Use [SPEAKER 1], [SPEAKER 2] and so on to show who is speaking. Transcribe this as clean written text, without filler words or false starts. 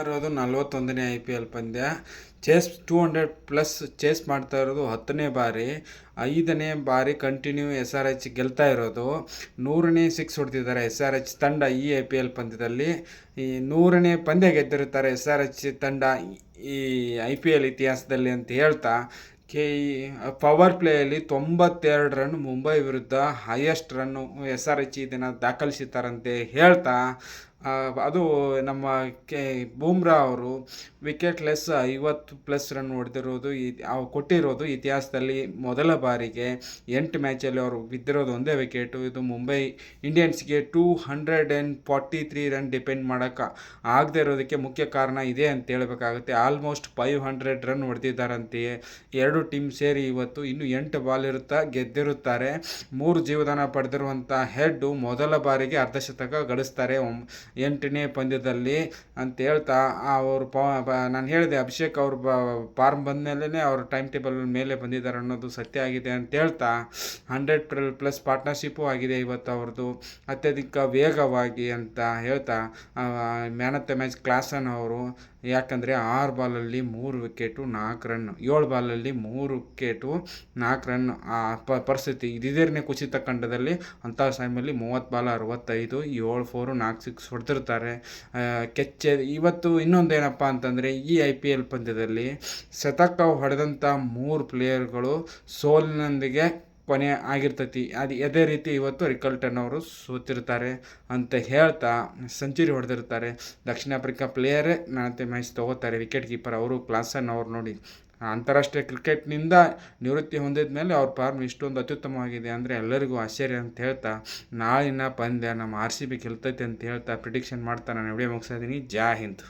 [SPEAKER 1] ಇರೋದು 41ನೇ IPL ಪಂದ್ಯ. 200+ chase ಮಾಡ್ತಾ ಇರೋದು 10ನೇ ಬಾರಿ. 5ನೇ ಬಾರಿ ಕಂಟಿನ್ಯೂ SRH ಗೆಲ್ತಾ ಇರೋದು. 100ನೇ ಸಿಕ್ಸ್ ಹೊಡೆದಿದ್ದಾರೆ SRH ತಂಡ ಈ IPL ಪಂದ್ಯದಲ್ಲಿ. ಈ 100ನೇ ಪಂದ್ಯ ಗೆದ್ದಿರುತ್ತಾರೆ SRH ತಂಡ ಈ IPL ಇತಿಹಾಸದಲ್ಲಿ ಅಂತ ಹೇಳ್ತಾ, ಪವರ್ ಪ್ಲೇಯಲ್ಲಿ 92 ರನ್ ಮುಂಬೈ ವಿರುದ್ಧ ಹೈಯೆಸ್ಟ್ ರನ್ನು SRH ದಿನ ದಾಖಲಿಸಿದ್ದಾರಂತೆ ಹೇಳ್ತಾ, ಅದು ನಮ್ಮ ಬೂಮ್ರಾ ಅವರು ವಿಕೆಟ್ಲೆಸ್ 50+ ರನ್ ಹೊಡೆದಿರೋದು ಕೊಟ್ಟಿರೋದು ಇತಿಹಾಸದಲ್ಲಿ ಮೊದಲ ಬಾರಿಗೆ. 8 ಮ್ಯಾಚಲ್ಲಿ ಅವರು ಬಿದ್ದಿರೋದು ಒಂದೇ ವಿಕೆಟು. ಇದು ಮುಂಬೈ ಇಂಡಿಯನ್ಸ್ಗೆ 243 ರನ್ ಡಿಪೆಂಡ್ ಮಾಡೋಕ್ಕೆ ಆಗದೆ ಇರೋದಕ್ಕೆ ಮುಖ್ಯ ಕಾರಣ ಇದೆ ಅಂತ ಹೇಳಬೇಕಾಗುತ್ತೆ. Almost 500 run ಹೊಡೆದಿದ್ದಾರಂತೆಯೇ. ಎರಡು ಟೀಮ್ ಸೇರಿ ಇವತ್ತು ಇನ್ನೂ 8 ಬಾಲ್ ಗೆದ್ದಿರುತ್ತಾರೆ. 3 ಜೀವದಾನ ಪಡೆದಿರುವಂಥ ಹೆಡ್ಡು ಮೊದಲ ಬಾರಿಗೆ ಅರ್ಧಶತಕ ಗಳಿಸ್ತಾರೆ 8ನೇ ಪಂದ್ಯದಲ್ಲಿ ಅಂತ ಹೇಳ್ತಾ, ಅವರು ನಾನು ಹೇಳಿದೆ ಅಭಿಷೇಕ್ ಅವರು ಫಾರ್ಮ್ ಬಂದ ಮೇಲೇ ಅವರು ಟೈಮ್ ಟೇಬಲ್ ಮೇಲೆ ಬಂದಿದ್ದಾರೆ ಅನ್ನೋದು ಸತ್ಯ ಆಗಿದೆ ಅಂತ ಹೇಳ್ತಾ, 100+ ಪಾರ್ಟ್ನರ್ಶಿಪ್ಪು ಆಗಿದೆ ಇವತ್ತು ಅವ್ರದ್ದು ಅತ್ಯಧಿಕ ವೇಗವಾಗಿ ಅಂತ ಹೇಳ್ತಾ, man of the match Klaasen ಅವರು. ಯಾಕಂದರೆ 6 ಬಾಲಲ್ಲಿ 3 ವಿಕೆಟು 4 ರನ್, 7 ಬಾಲಲ್ಲಿ 3 ವಿಕೆಟು 4 ರನ್ ಪರಿಸ್ಥಿತಿ ಇದಿದೇನೆ ಕುಸಿತ ಖಂಡದಲ್ಲಿ. ಅಂಥ ಟೈಮಲ್ಲಿ 30 ಬಾಲ್ 65, 7 4 4 6 ಹೊಡೆದಿರ್ತಾರೆ. ಇವತ್ತು ಇನ್ನೊಂದೇನಪ್ಪ ಅಂತಂದರೆ, ಈ IPL ಪಂದ್ಯದಲ್ಲಿ ಶತಕ ಹೊಡೆದಂಥ 3 ಪ್ಲೇಯರ್ಗಳು ಸೋಲಿನೊಂದಿಗೆ ಕೊನೆ ಆಗಿರ್ತೈತಿ. ಅದೇ ರೀತಿ ಇವತ್ತು ರಿಕಲ್ಟನ್ ಅವರು ಸೋತಿರ್ತಾರೆ ಅಂತ ಹೇಳ್ತಾ, ಸೆಂಚುರಿ ಹೊಡೆದಿರ್ತಾರೆ. ದಕ್ಷಿಣ ಆಫ್ರಿಕಾ ಪ್ಲೇಯರೇ ಮ್ಯಾನ್ ಆಫ್ ದ ಮ್ಯಾಚ್ ತೊಗೋತಾರೆ, ವಿಕೆಟ್ ಕೀಪರ್ ಅವರು ಕ್ಲಾಸನ್ ಅವ್ರು. ನೋಡಿ, ಅಂತಾರಾಷ್ಟ್ರೀಯ ಕ್ರಿಕೆಟ್ನಿಂದ ನಿವೃತ್ತಿ ಹೊಂದಿದ ಮೇಲೆ ಅವ್ರ ಫಾರ್ಮ್ ಇಷ್ಟೊಂದು ಅತ್ಯುತ್ತಮವಾಗಿದೆ ಅಂದರೆ ಎಲ್ಲರಿಗೂ ಆಶ್ಚರ್ಯ ಅಂತ ಹೇಳ್ತಾ, ನಾಳಿನ ಪಂದ್ಯ ನಮ್ಮ RCB ಗೆಲ್ತೈತೆ ಅಂತ ಹೇಳ್ತಾ ಪ್ರಿಡಿಕ್ಷನ್ ಮಾಡ್ತಾ ನಾನು ವಿಡಿಯೋ ಮುಗಿಸ್ತಾ ಇದ್ದೀನಿ. ಜೈ ಹಿಂದ್.